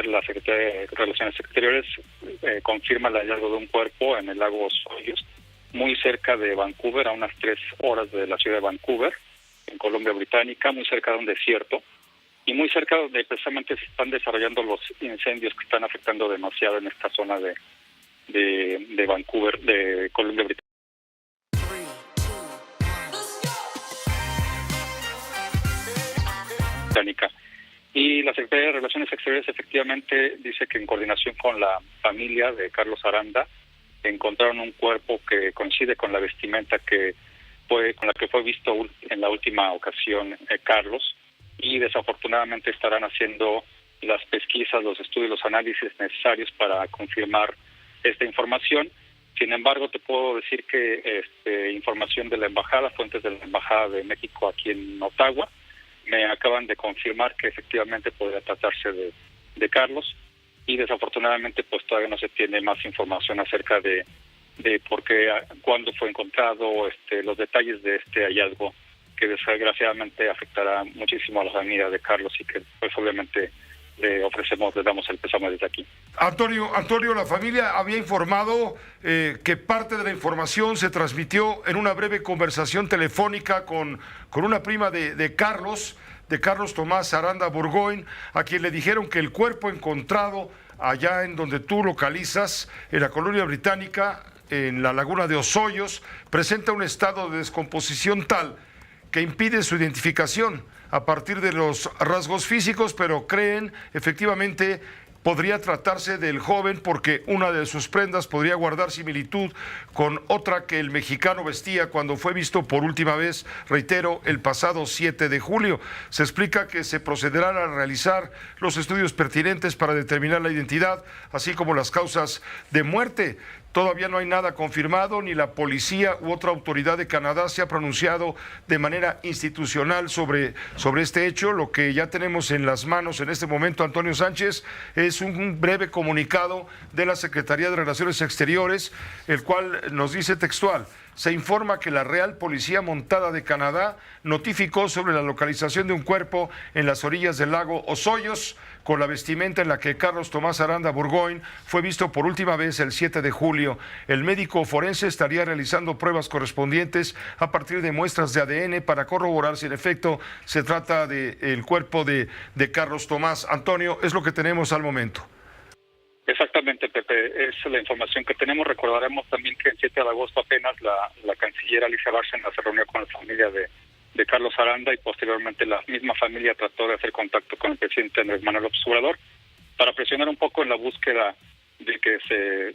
ayer la Secretaría de Relaciones Exteriores confirma el hallazgo de un cuerpo en el lago Osoyoos, muy cerca de Vancouver, a unas 3 horas de la ciudad de Vancouver, en Columbia Británica, muy cerca de un desierto, y muy cerca donde precisamente se están desarrollando los incendios que están afectando demasiado en esta zona de Vancouver, de Columbia Británica. Y la Secretaría de Relaciones Exteriores efectivamente dice que en coordinación con la familia de Carlos Aranda encontraron un cuerpo que coincide con la vestimenta con la que fue visto en la última ocasión Carlos, y desafortunadamente estarán haciendo las pesquisas, los estudios, los análisis necesarios para confirmar esta información. Sin embargo, te puedo decir que información de la embajada, fuentes de la Embajada de México aquí en Ottawa, me acaban de confirmar que efectivamente podría tratarse de Carlos, y desafortunadamente pues todavía no se tiene más información acerca de por qué, cuándo fue encontrado, los detalles de este hallazgo, que desgraciadamente afectará muchísimo a la familia de Carlos, y que pues obviamente le damos el pésame desde aquí. Antonio, la familia había informado que parte de la información se transmitió en una breve conversación telefónica con una prima de Carlos Tomás Aranda Burgoyne, a quien le dijeron que el cuerpo encontrado allá en donde tú localizas, en la Columbia Británica, en la laguna de Osoyoos, presenta un estado de descomposición tal que impide su identificación a partir de los rasgos físicos, pero creen efectivamente podría tratarse del joven porque una de sus prendas podría guardar similitud con otra que el mexicano vestía cuando fue visto por última vez, reitero, el pasado 7 de julio. Se explica que se procederán a realizar los estudios pertinentes para determinar la identidad, así como las causas de muerte. Todavía no hay nada confirmado, ni la policía u otra autoridad de Canadá se ha pronunciado de manera institucional sobre este hecho. Lo que ya tenemos en las manos en este momento, Antonio Sánchez, es un breve comunicado de la Secretaría de Relaciones Exteriores, el cual nos dice textual: se informa que la Real Policía Montada de Canadá notificó sobre la localización de un cuerpo en las orillas del lago Osoyoos, con la vestimenta en la que Carlos Tomás Aranda Burgoyne fue visto por última vez el 7 de julio. El médico forense estaría realizando pruebas correspondientes a partir de muestras de ADN para corroborar si en efecto se trata del cuerpo de Carlos Tomás. Antonio, es lo que tenemos al momento. Exactamente, Pepe, es la información que tenemos. Recordaremos también que el 7 de agosto apenas la canciller Alicia Bárcenas se reunió con la familia de Carlos Aranda, y posteriormente la misma familia trató de hacer contacto con el presidente Andrés Manuel López Obrador para presionar un poco en la búsqueda de que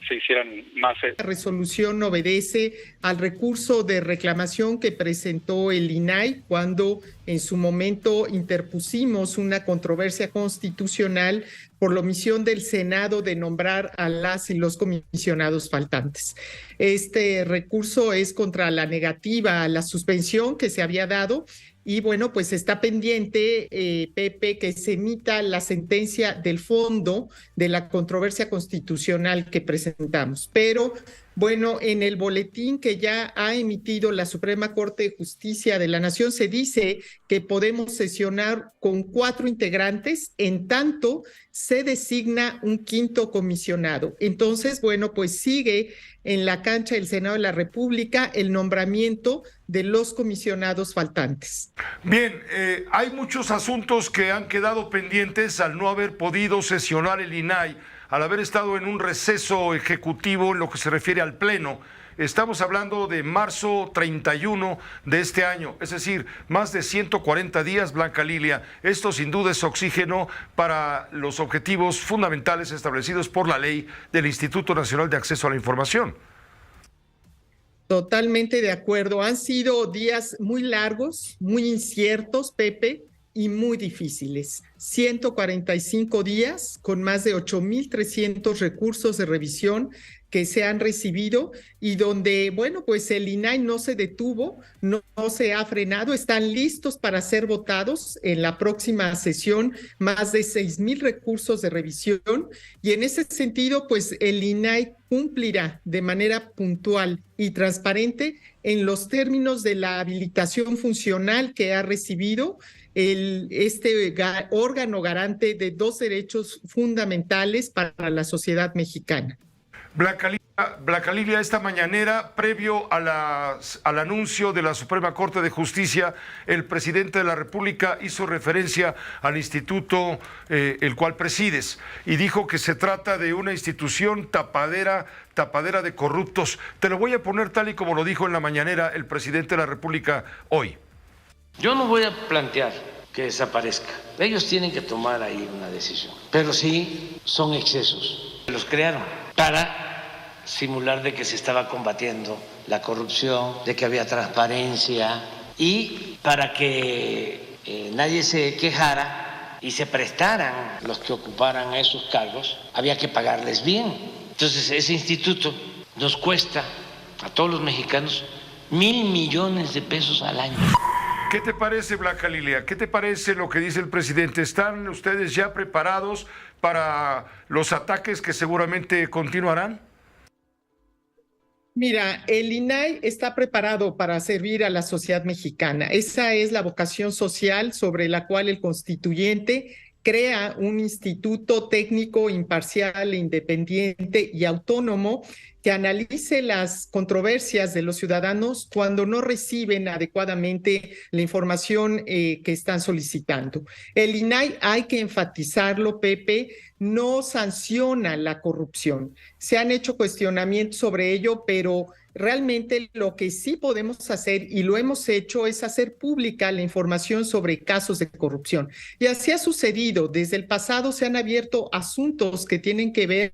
se hicieran más. La resolución obedece al recurso de reclamación que presentó el INAI cuando en su momento interpusimos una controversia constitucional por la omisión del Senado de nombrar a las y los comisionados faltantes. Este recurso es contra la negativa a la suspensión que se había dado, y bueno, pues está pendiente, Pepe, que se emita la sentencia del fondo de la controversia constitucional que presentamos. Pero bueno, en el boletín que ya ha emitido la Suprema Corte de Justicia de la Nación se dice que podemos sesionar con 4 integrantes, en tanto se designa un 5º comisionado. Entonces, bueno, pues sigue en la cancha del Senado de la República el nombramiento de los comisionados faltantes. Bien, hay muchos asuntos que han quedado pendientes al no haber podido sesionar el INAI, al haber estado en un receso ejecutivo en lo que se refiere al Pleno. Estamos hablando de marzo 31 de este año, es decir, más de 140 días, Blanca Lilia. Esto sin duda es oxígeno para los objetivos fundamentales establecidos por la ley del Instituto Nacional de Acceso a la Información. Totalmente de acuerdo. Han sido días muy largos, muy inciertos, Pepe, y muy difíciles. 145 días con más de 8,300 recursos de revisión que se han recibido y donde, bueno, pues el INAI no se detuvo, no se ha frenado, están listos para ser votados en la próxima sesión, más de 6,000 recursos de revisión, y en ese sentido, pues el INAI cumplirá de manera puntual y transparente en los términos de la habilitación funcional que ha recibido este órgano garante de 2 derechos fundamentales para la sociedad mexicana. Blanca Lilia, esta mañanera, previo al anuncio de la Suprema Corte de Justicia, el presidente de la República hizo referencia al instituto el cual presides y dijo que se trata de una institución tapadera de corruptos. Te lo voy a poner tal y como lo dijo en la mañanera el presidente de la República hoy. Yo no voy a plantear que desaparezca. Ellos tienen que tomar ahí una decisión. Pero sí son excesos. Los crearon para simular de que se estaba combatiendo la corrupción, de que había transparencia y para que nadie se quejara y se prestaran los que ocuparan esos cargos, había que pagarles bien. Entonces ese instituto nos cuesta a todos los mexicanos 1,000 millones de pesos al año. ¿Qué te parece, Blanca Lilia? ¿Qué te parece lo que dice el presidente? ¿Están ustedes ya preparados para los ataques que seguramente continuarán? Mira, el INAI está preparado para servir a la sociedad mexicana. Esa es la vocación social sobre la cual el constituyente crea un instituto técnico imparcial, independiente y autónomo que analice las controversias de los ciudadanos cuando no reciben adecuadamente la información que están solicitando. El INAI, hay que enfatizarlo, Pepe, no sanciona la corrupción. Se han hecho cuestionamientos sobre ello, pero realmente lo que sí podemos hacer, y lo hemos hecho, es hacer pública la información sobre casos de corrupción. Y así ha sucedido. Desde el pasado se han abierto asuntos que tienen que ver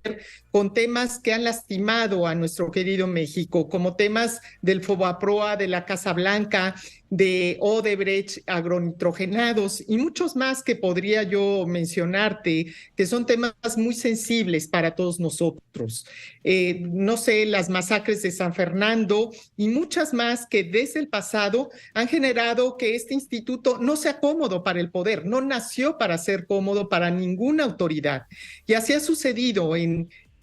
con temas que han lastimado a nuestro querido México, como temas del Fobaproa, de la Casa Blanca, de Odebrecht, agronitrogenados y muchos más que podría yo mencionarte, que son temas muy sensibles para todos nosotros. No sé, las masacres de San Fernando y muchas más que desde el pasado han generado que este instituto no sea cómodo para el poder, no nació para ser cómodo para ninguna autoridad. Y así ha sucedido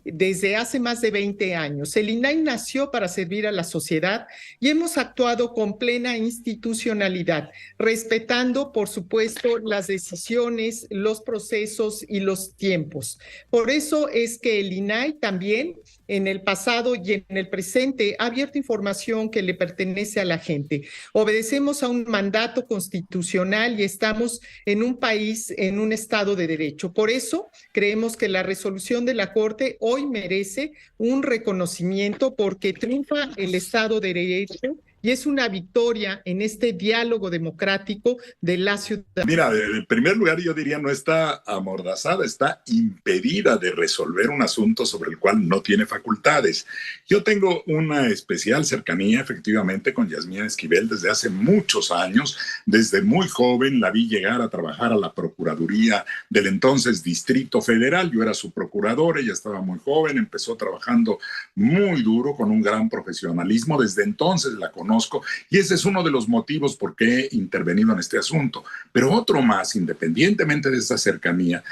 desde hace más de 20 años. El INAI nació para servir a la sociedad y hemos actuado con plena institucionalidad, respetando, por supuesto, las decisiones, los procesos y los tiempos. Por eso es que el INAI también, en el pasado y en el presente, ha abierto información que le pertenece a la gente. Obedecemos a un mandato constitucional y estamos en un país, en un estado de derecho. Por eso creemos que la resolución de la Corte hoy merece un reconocimiento porque triunfa el Estado de Derecho y es una victoria en este diálogo democrático de la ciudad. Mira, en primer lugar yo diría no está amordazada, está impedida de resolver un asunto sobre el cual no tiene facultades. Yo tengo una especial cercanía efectivamente con Yasmín Esquivel desde hace muchos años. Desde muy joven la vi llegar a trabajar a la Procuraduría del entonces Distrito Federal. Yo era su procurador, ella estaba muy joven, empezó trabajando muy duro con un gran profesionalismo. Desde entonces la conozco y ese es uno de los motivos por qué he intervenido en este asunto. Pero otro más, independientemente de esta cercanía,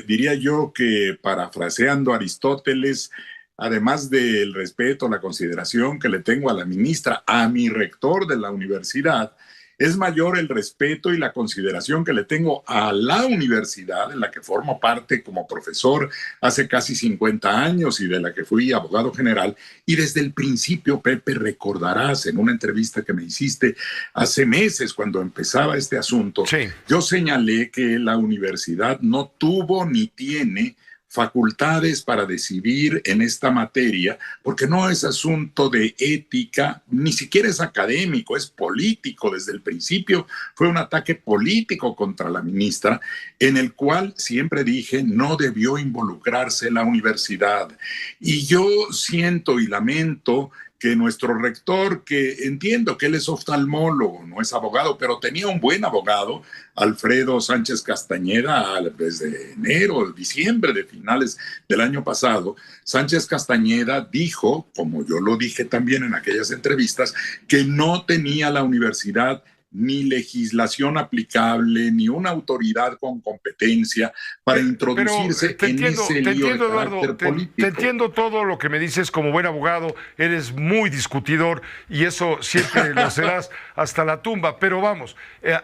diría yo que parafraseando a Aristóteles, además del respeto, la consideración que le tengo a la ministra, a mi rector de la universidad, es mayor el respeto y la consideración que le tengo a la universidad en la que formo parte como profesor hace casi 50 años y de la que fui abogado general. Y desde el principio, Pepe, recordarás en una entrevista que me hiciste hace meses cuando empezaba este asunto, sí, yo señalé que la universidad no tuvo ni tiene facultades para decidir en esta materia, porque no es asunto de ética, ni siquiera es académico, es político. Desde el principio fue un ataque político contra la ministra, en el cual siempre dije no debió involucrarse la universidad. Y yo siento y lamento que nuestro rector, que entiendo que él es oftalmólogo, no es abogado, pero tenía un buen abogado, Alfredo Sánchez Castañeda, desde enero, diciembre de finales del año pasado. Sánchez Castañeda dijo, como yo lo dije también en aquellas entrevistas, que no tenía la universidad ni legislación aplicable, ni una autoridad con competencia para introducirse en ese lío de carácter político. Te entiendo todo lo que me dices como buen abogado, eres muy discutidor y eso siempre lo serás hasta la tumba, pero vamos,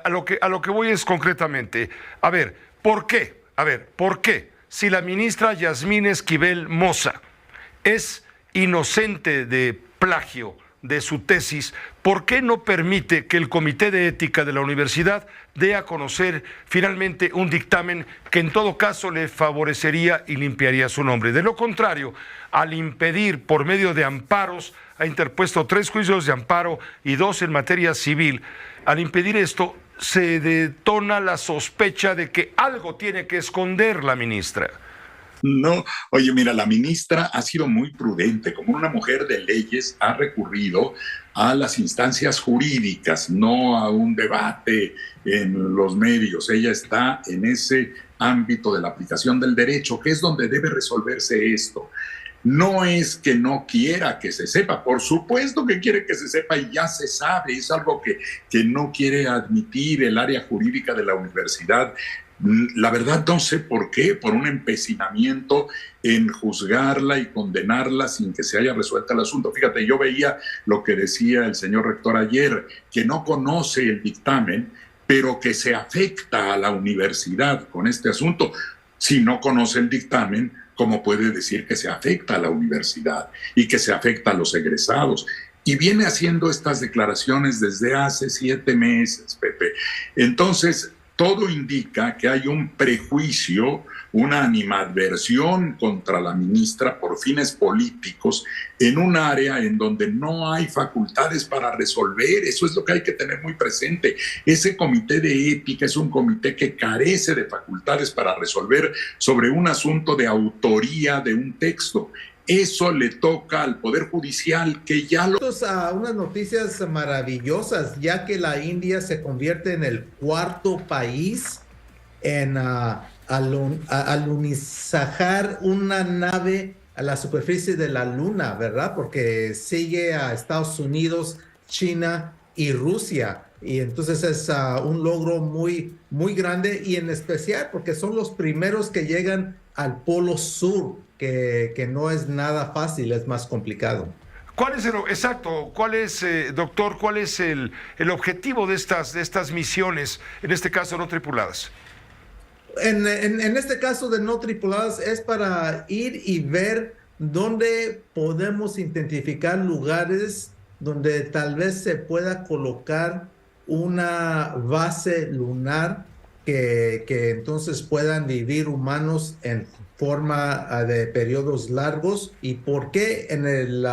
a lo que voy es concretamente, a ver, ¿por qué? ¿Por qué? Si la ministra Yasmín Esquivel Moza es inocente de plagio de su tesis, ¿por qué no permite que el Comité de Ética de la universidad dé a conocer finalmente un dictamen que en todo caso le favorecería y limpiaría su nombre? De lo contrario, al impedir por medio de amparos, ha interpuesto 3 juicios de amparo y 2 en materia civil, al impedir esto se detona la sospecha de que algo tiene que esconder la ministra. No, oye, mira, la ministra ha sido muy prudente, como una mujer de leyes ha recurrido a las instancias jurídicas, no a un debate en los medios. Ella está en ese ámbito de la aplicación del derecho, que es donde debe resolverse esto. No es que no quiera que se sepa, por supuesto que quiere que se sepa y ya se sabe, es algo que no quiere admitir el área jurídica de la universidad. La verdad no sé por qué, por un empecinamiento en juzgarla y condenarla sin que se haya resuelto el asunto. Fíjate, yo veía lo que decía el señor rector ayer, que no conoce el dictamen, pero que se afecta a la universidad con este asunto. Si no conoce el dictamen, ¿cómo puede decir que se afecta a la universidad y que se afecta a los egresados? Y viene haciendo estas declaraciones desde hace 7 meses, Pepe. Entonces, todo indica que hay un prejuicio, una animadversión contra la ministra por fines políticos en un área en donde no hay facultades para resolver. Eso es lo que hay que tener muy presente. Ese comité de ética es un comité que carece de facultades para resolver sobre un asunto de autoría de un texto. Eso le toca al Poder Judicial, que ya lo... Unas noticias maravillosas, ya que la India se convierte en el 4º país en alunizajar una nave a la superficie de la Luna, ¿verdad? Porque sigue a Estados Unidos, China y Rusia. Y entonces es un logro muy, muy grande, y en especial porque son los primeros que llegan al Polo Sur, que no es nada fácil, es más complicado. ¿Cuál es doctor, cuál es el objetivo de estas misiones, en este caso no tripuladas? En este caso de no tripuladas es para ir y ver dónde podemos identificar lugares donde tal vez se pueda colocar una base lunar que entonces puedan vivir humanos en forma de periodos largos. ¿Y por qué en el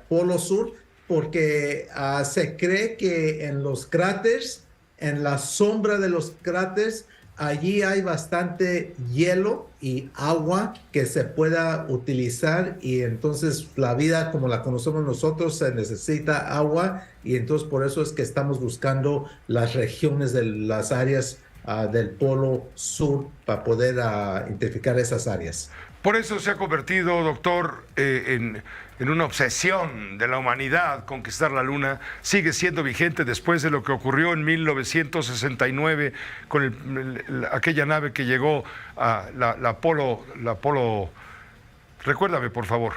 Polo Sur? Porque se cree que en los cráteres, en la sombra de los cráteres, allí hay bastante hielo y agua que se pueda utilizar, y entonces la vida como la conocemos nosotros se necesita agua, y entonces por eso es que estamos buscando las regiones de las áreas del Polo Sur para poder identificar esas áreas. Por eso se ha convertido, doctor, en una obsesión de la humanidad conquistar la Luna. Sigue siendo vigente después de lo que ocurrió en 1969 con aquella nave que llegó a la Apolo. Recuérdame, por favor.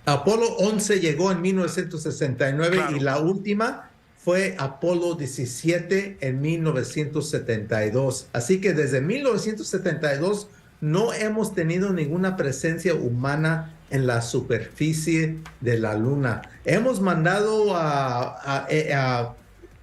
Apolo 11 llegó en 1969, claro. Y la última fue Apolo 17 en 1972. Así que desde 1972 no hemos tenido ninguna presencia humana en la superficie de la Luna. Hemos mandado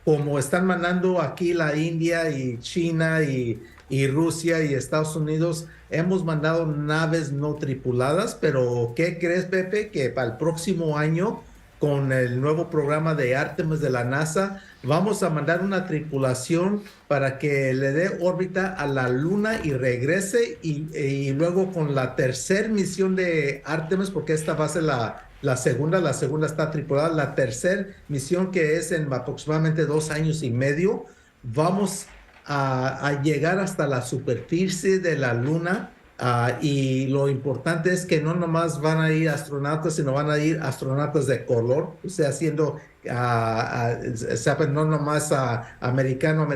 como están mandando aquí la India y China y Rusia y Estados Unidos, hemos mandado naves no tripuladas, pero ¿qué crees, Pepe? Que para el próximo año, con el nuevo programa de Artemis de la NASA, vamos a mandar una tripulación para que le dé órbita a la Luna y regrese, y luego con la tercera misión de Artemis, porque esta va a ser la La segunda está tripulada. La tercera misión, que es en aproximadamente 2 años y medio, vamos a llegar hasta la superficie de la Luna. Y lo importante es que no nomás van a ir astronautas, sino van a ir astronautas de color, o sea, haciendo, saben, no nomás americano,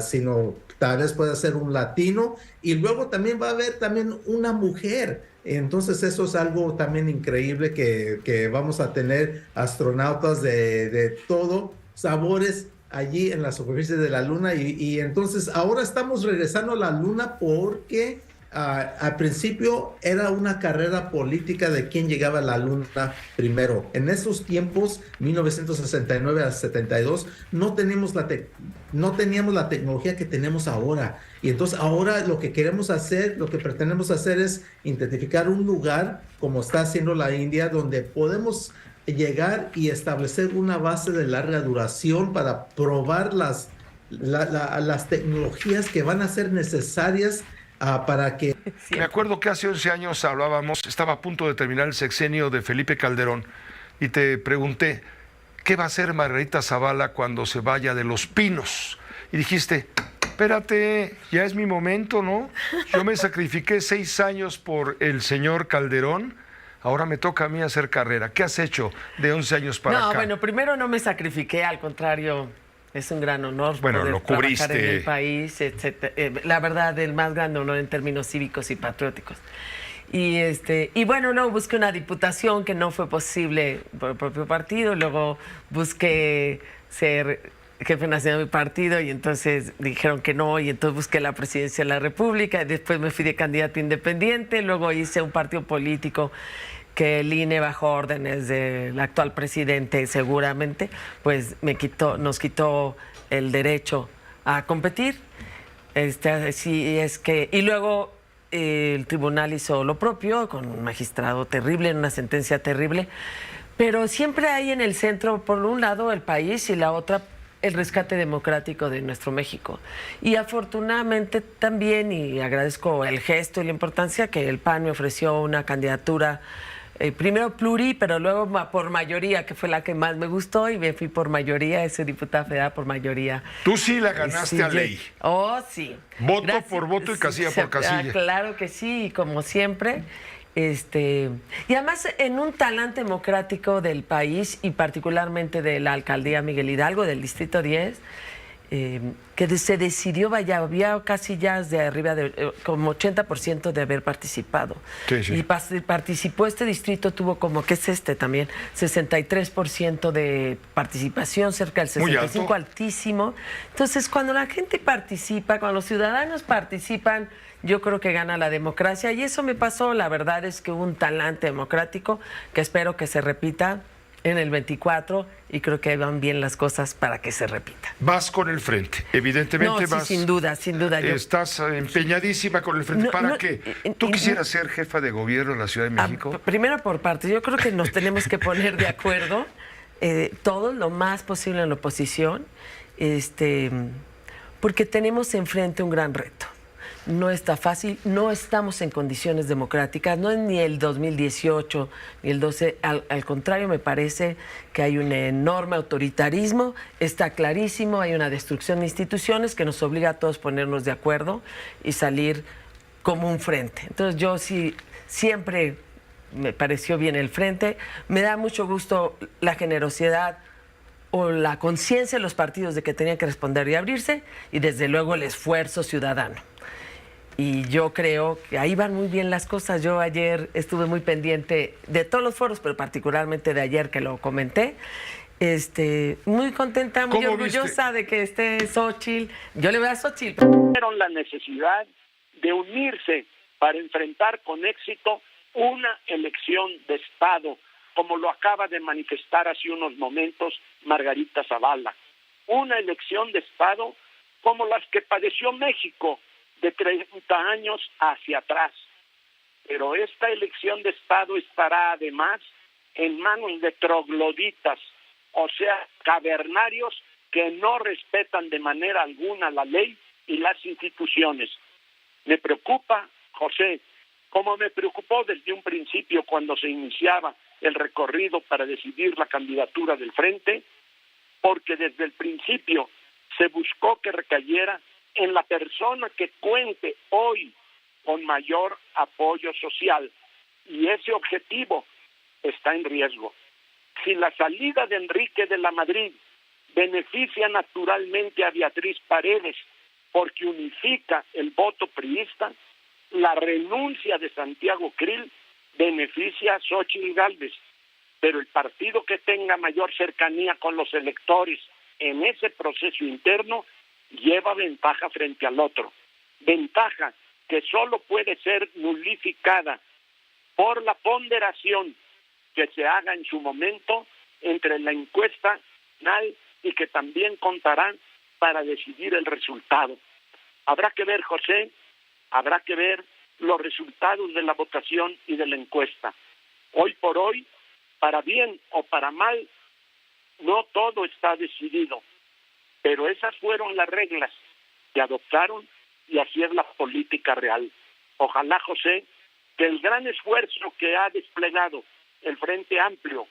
sino tal vez pueda ser un latino. Y luego también va a haber también una mujer. Entonces eso es algo también increíble, que vamos a tener astronautas de todo sabores allí en la superficie de la Luna. Y entonces ahora estamos regresando a la Luna porque al principio era una carrera política de quién llegaba a la Luna primero. En esos tiempos, 1969 a 72, no teníamos la tecnología que tenemos ahora. Y entonces ahora lo que pretendemos hacer es identificar un lugar, como está haciendo la India, donde podemos llegar y establecer una base de larga duración para probar las tecnologías que van a ser necesarias para que... Me acuerdo que hace 11 años hablábamos, estaba a punto de terminar el sexenio de Felipe Calderón, y te pregunté, ¿qué va a hacer Margarita Zavala cuando se vaya de Los Pinos? Y dijiste, espérate, ya es mi momento, ¿no? Yo me sacrifiqué 6 años por el señor Calderón, ahora me toca a mí hacer carrera. ¿Qué has hecho de 11 años para acá? No, bueno, primero no me sacrifiqué, al contrario... Es un gran honor poder lo cubriste. trabajar en el país, etc. La verdad, el más grande honor en términos cívicos y patrióticos. Y bueno, luego busqué una diputación que no fue posible por el propio partido. Luego busqué ser jefe nacional de mi partido y entonces dijeron que no. Y entonces busqué la presidencia de la República. Y después me fui de candidata independiente. Luego hice un partido político que el INE, bajo órdenes del actual presidente, seguramente, pues nos quitó el derecho a competir. Y luego el tribunal hizo lo propio con un magistrado terrible, una sentencia terrible. Pero siempre hay en el centro, por un lado, el país y la otra, el rescate democrático de nuestro México. Y afortunadamente también, y agradezco el gesto y la importancia, que el PAN me ofreció una candidatura primero pluri, pero luego por mayoría, que fue la que más me gustó, y me fui por mayoría, ese diputada federal por mayoría. Tú sí la ganaste sí, a ley. Oh, sí. Voto por voto y casilla por casilla. Claro que sí, y como siempre. Y además en un talante democrático del país y particularmente de la alcaldía Miguel Hidalgo, del Distrito 10, que se decidió, había casi ya de arriba de como 80% de haber participado. Sí, sí. Y participó este distrito, tuvo como, ¿qué es también? 63% de participación, cerca del 65%, altísimo. Entonces, cuando la gente participa, cuando los ciudadanos participan, yo creo que gana la democracia. Y eso me pasó, la verdad es que hubo un talante democrático que espero que se repita en el 24, y creo que van bien las cosas para que se repita. Vas con el frente, evidentemente. No, sí, sin duda. Estás empeñadísima con el frente. ¿Para qué? ¿Tú quisieras ser jefa de gobierno en la Ciudad de México? Primero por partes. Yo creo que nos tenemos que poner de acuerdo todos lo más posible en la oposición, porque tenemos enfrente un gran reto. No está fácil, no estamos en condiciones democráticas, no es ni el 2018 ni el 12, al contrario, me parece que hay un enorme autoritarismo, está clarísimo, hay una destrucción de instituciones que nos obliga a todos a ponernos de acuerdo y salir como un frente. Entonces yo sí, siempre me pareció bien el frente, me da mucho gusto la generosidad o la conciencia de los partidos de que tenían que responder y abrirse, y desde luego el esfuerzo ciudadano. Y yo creo que ahí van muy bien las cosas. Yo ayer estuve muy pendiente de todos los foros, pero particularmente de ayer que lo comenté. Muy contenta, muy orgullosa de que esté Xóchitl. Yo le voy a Xóchitl. Tuvieron la necesidad de unirse para enfrentar con éxito una elección de Estado, como lo acaba de manifestar hace unos momentos Margarita Zavala. Una elección de Estado como las que padeció México de 30 años hacia atrás. Pero esta elección de Estado estará además en manos de trogloditas, o sea, cavernarios que no respetan de manera alguna la ley y las instituciones. Me preocupa, José, como me preocupó desde un principio cuando se iniciaba el recorrido para decidir la candidatura del Frente, porque desde el principio se buscó que recayera en la persona que cuente hoy con mayor apoyo social, y ese objetivo está en riesgo. Si la salida de Enrique de la Madrid beneficia naturalmente a Beatriz Paredes porque unifica el voto priista, la renuncia de Santiago Krill beneficia a Xóchitl Gálvez, pero el partido que tenga mayor cercanía con los electores en ese proceso interno lleva ventaja frente al otro, ventaja que solo puede ser nulificada por la ponderación que se haga en su momento entre la encuesta nacional y que también contarán para decidir el resultado. Habrá que ver, José, habrá que ver los resultados de la votación y de la encuesta. Hoy por hoy, para bien o para mal, no todo está decidido, pero esas fueron las reglas que adoptaron y así es la política real. Ojalá, José, que el gran esfuerzo que ha desplegado el Frente Amplio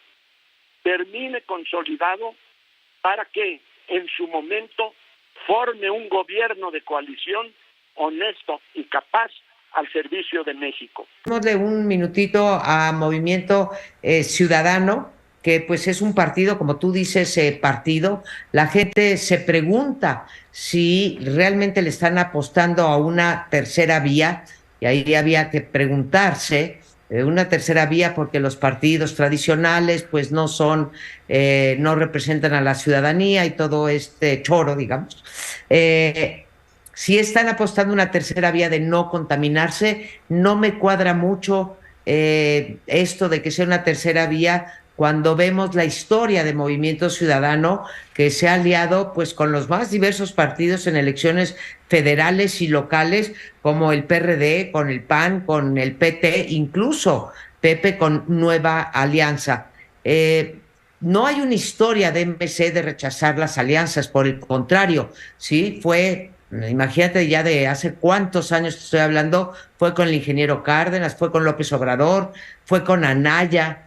termine consolidado para que en su momento forme un gobierno de coalición honesto y capaz al servicio de México. Démosle un minutito a Movimiento Ciudadano, que pues es un partido, como tú dices, partido. La gente se pregunta si realmente le están apostando a una tercera vía, y ahí había que preguntarse, una tercera vía porque los partidos tradicionales pues no son, no representan a la ciudadanía y todo este choro, digamos. Si están apostando una tercera vía de no contaminarse, no me cuadra mucho esto de que sea una tercera vía cuando vemos la historia de Movimiento Ciudadano, que se ha aliado pues con los más diversos partidos en elecciones federales y locales, como el PRD, con el PAN, con el PT, incluso Pepe con Nueva Alianza. No hay una historia de MC de rechazar las alianzas, por el contrario, ¿sí? Imagínate ya de hace cuántos años estoy hablando, fue con el ingeniero Cárdenas, fue con López Obrador, fue con Anaya,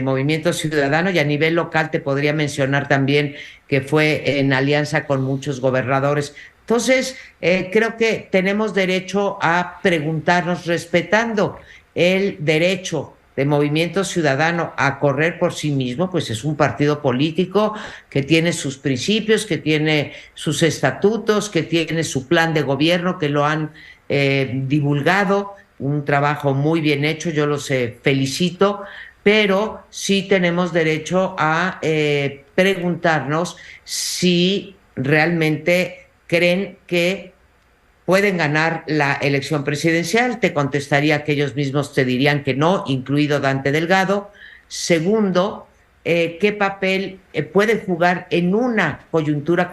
Movimiento Ciudadano, y a nivel local te podría mencionar también que fue en alianza con muchos gobernadores. Entonces, creo que tenemos derecho a preguntarnos, respetando el derecho de Movimiento Ciudadano a correr por sí mismo, pues es un partido político que tiene sus principios, que tiene sus estatutos, que tiene su plan de gobierno, que lo han divulgado, un trabajo muy bien hecho, yo los felicito, pero sí tenemos derecho a preguntarnos si realmente creen que pueden ganar la elección presidencial. Te contestaría que ellos mismos te dirían que no, incluido Dante Delgado. Segundo, ¿qué papel puede jugar en una coyuntura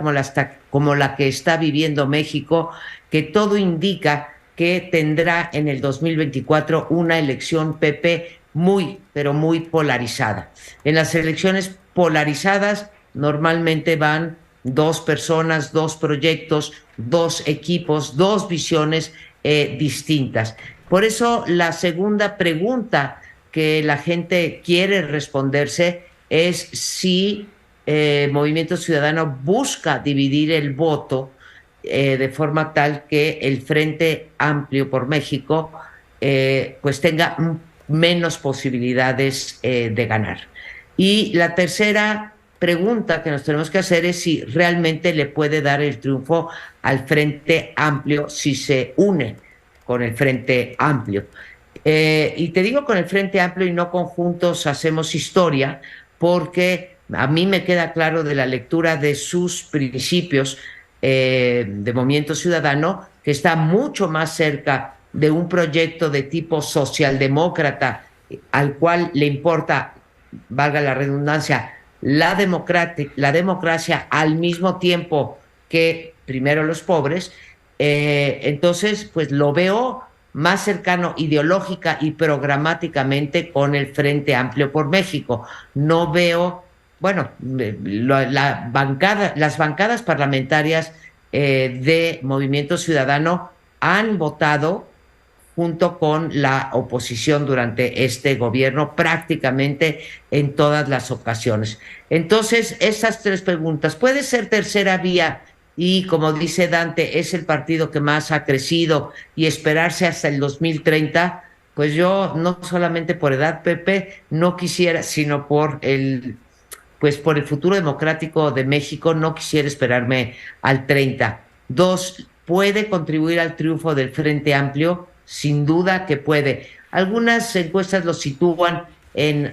como la que está viviendo México, que todo indica que tendrá en el 2024 una elección PP muy, pero muy polarizada? En las elecciones polarizadas normalmente van dos personas, dos proyectos, dos equipos, dos visiones distintas. Por eso la segunda pregunta que la gente quiere responderse es si Movimiento Ciudadano busca dividir el voto de forma tal que el Frente Amplio por México pues tenga menos posibilidades de ganar. Y la tercera pregunta que nos tenemos que hacer es si realmente le puede dar el triunfo al Frente Amplio si se une con el Frente Amplio. Y te digo con el Frente Amplio y no con Juntos Hacemos Historia, porque a mí me queda claro de la lectura de sus principios de Movimiento Ciudadano que está mucho más cerca de un proyecto de tipo socialdemócrata al cual le importa, valga la redundancia, la democracia al mismo tiempo que primero los pobres. Entonces pues lo veo más cercano ideológica y programáticamente con el Frente Amplio por México. No veo, bueno, las bancadas parlamentarias de Movimiento Ciudadano han votado junto con la oposición durante este gobierno prácticamente en todas las ocasiones. Entonces, esas tres preguntas. ¿Puede ser tercera vía? Y como dice Dante, es el partido que más ha crecido y esperarse hasta el 2030, pues yo no solamente por edad, Pepe, no quisiera, sino por el futuro democrático de México, no quisiera esperarme al 30. Dos, ¿puede contribuir al triunfo del Frente Amplio? Sin duda que puede. Algunas encuestas lo sitúan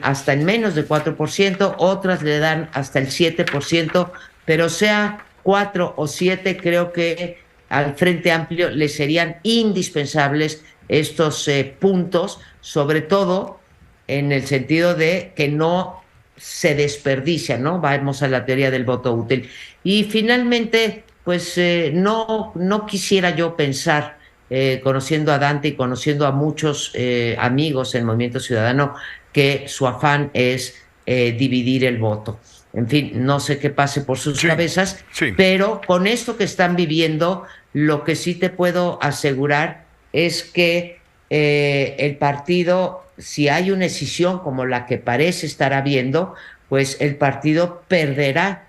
hasta en menos de 4%, otras le dan hasta el 7%, pero sea 4 o 7, creo que al Frente Amplio le serían indispensables estos puntos, sobre todo en el sentido de que no se desperdicia, ¿no? Vamos a la teoría del voto útil. Y finalmente, pues no quisiera yo pensar, conociendo a Dante y conociendo a muchos amigos en Movimiento Ciudadano, que su afán es dividir el voto. En fin, no sé qué pase por sus cabezas, pero con esto que están viviendo, lo que sí te puedo asegurar es que el partido, si hay una escisión como la que parece estar habiendo, pues el partido perderá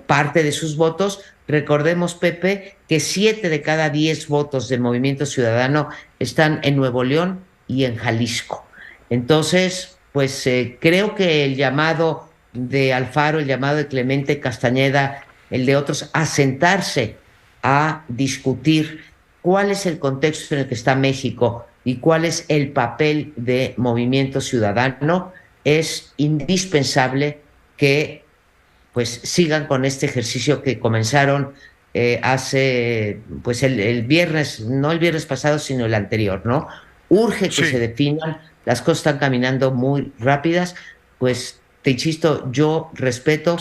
parte de sus votos. Recordemos, Pepe, que 7 de cada 10 votos del Movimiento Ciudadano están en Nuevo León y en Jalisco. Entonces, pues creo que el llamado de Alfaro, el llamado de Clemente Castañeda, el de otros, a sentarse a discutir cuál es el contexto en el que está México y cuál es el papel de Movimiento Ciudadano, es indispensable que pues sigan con este ejercicio que comenzaron hace pues el viernes, no el viernes pasado, sino el anterior, ¿no? Urge que se definan, las cosas están caminando muy rápidas, pues te insisto, yo respeto,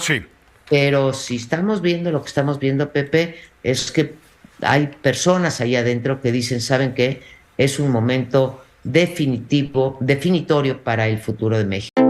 pero si estamos viendo lo que estamos viendo, Pepe, es que hay personas ahí adentro que dicen, ¿saben qué? Es un momento definitorio para el futuro de México.